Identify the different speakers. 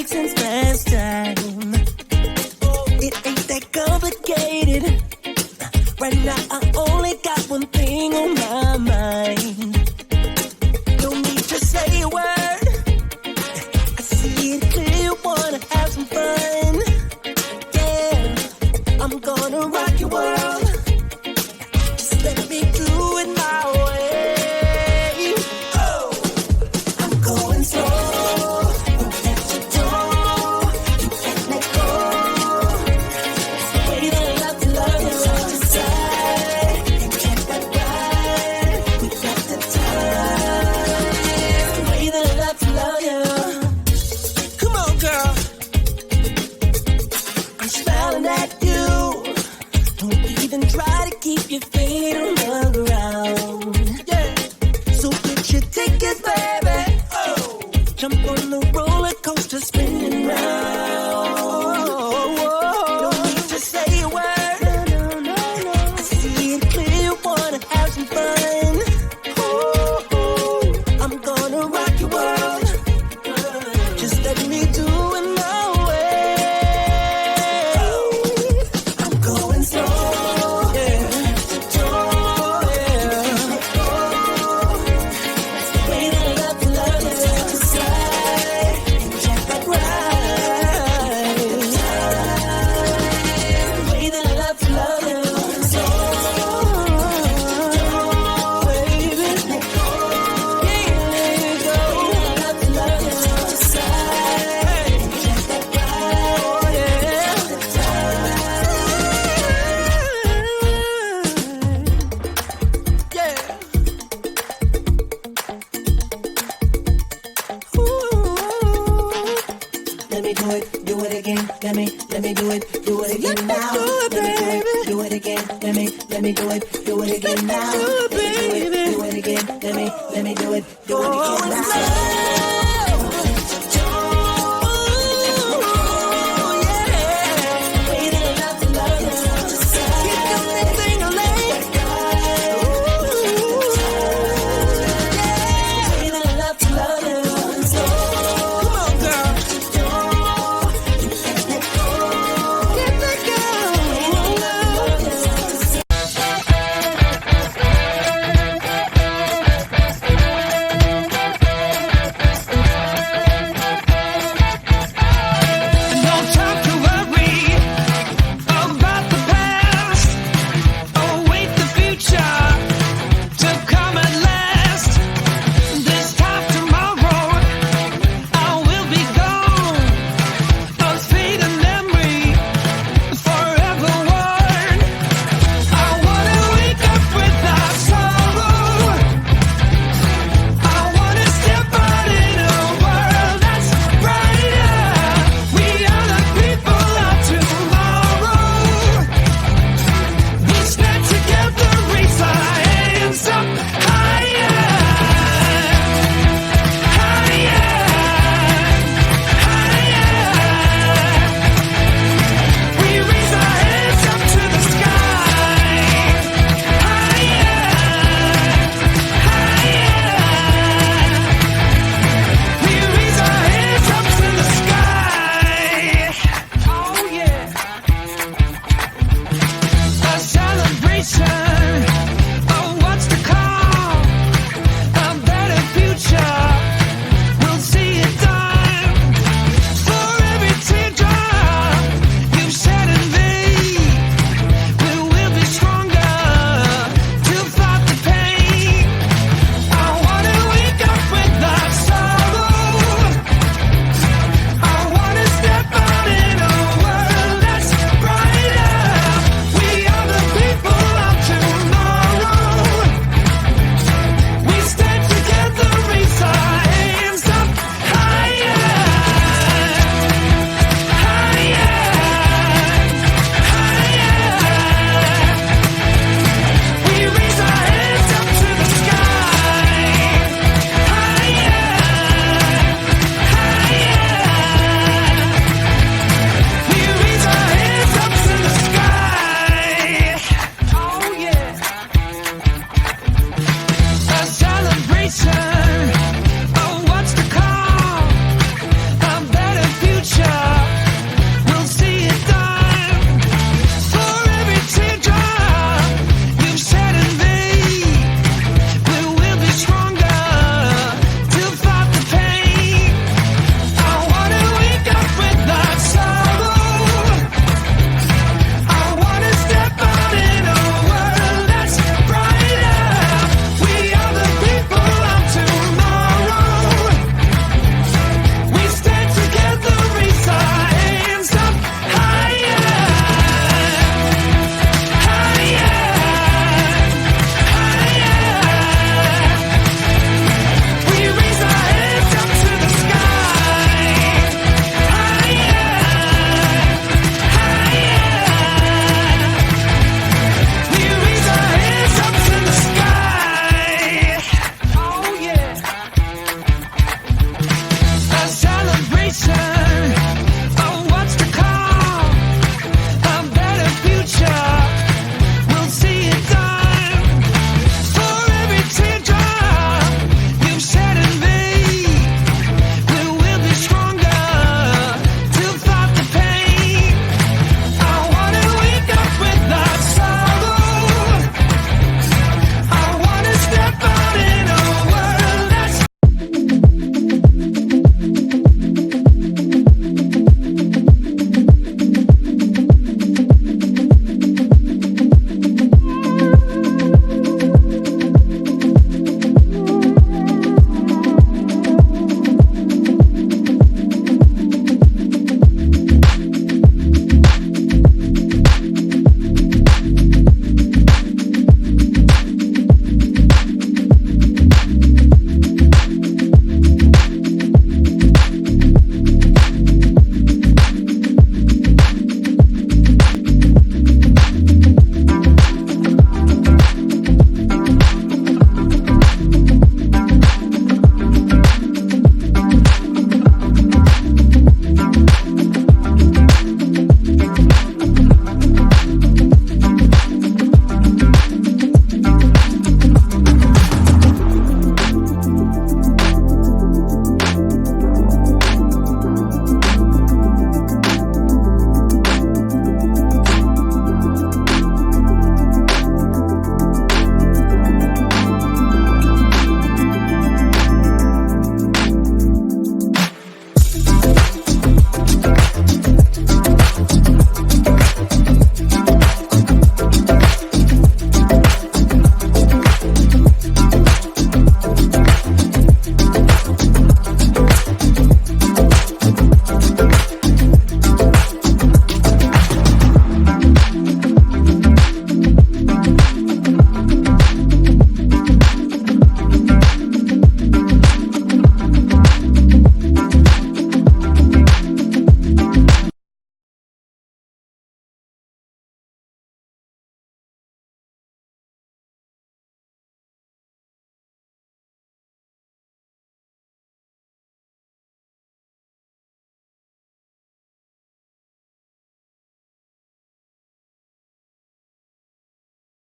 Speaker 1: make sense last time. It ain't that complicated. Right now I only got one thing on my mind. Don't need to say a word. I see it clear, wanna have some fun. Yeah, I'm gonna rock your world. Just let me do it my way. Oh, I'm going slow. Don't let you go. You can't let go. It's the way that I love to love you. Just decide and get that right. We got the time. It's the way that I love to love you. Come on, girl. I'm smiling at you. Don't even try to keep your feet on the ground. Yeah. So get your tickets, baby. Oh. Jump on the roller coaster spinning round. Don't need to say a word. I see it clear, wanna have some fun. Ooh, I'm gonna rock your world. Just let me do it my way. I'm going slow. Yeah. That's the way that I love to love you. Decide and get that right. The way that I love to love you. So, baby, let go. Yeah, let go. I love to love you. Decide and get that right. Oh, yeah. The time. Yeah. Ooh. Let me do it again. Let me do it again now. Let me do it again. Let me do it again now. Let me do it again. Let me do it again now.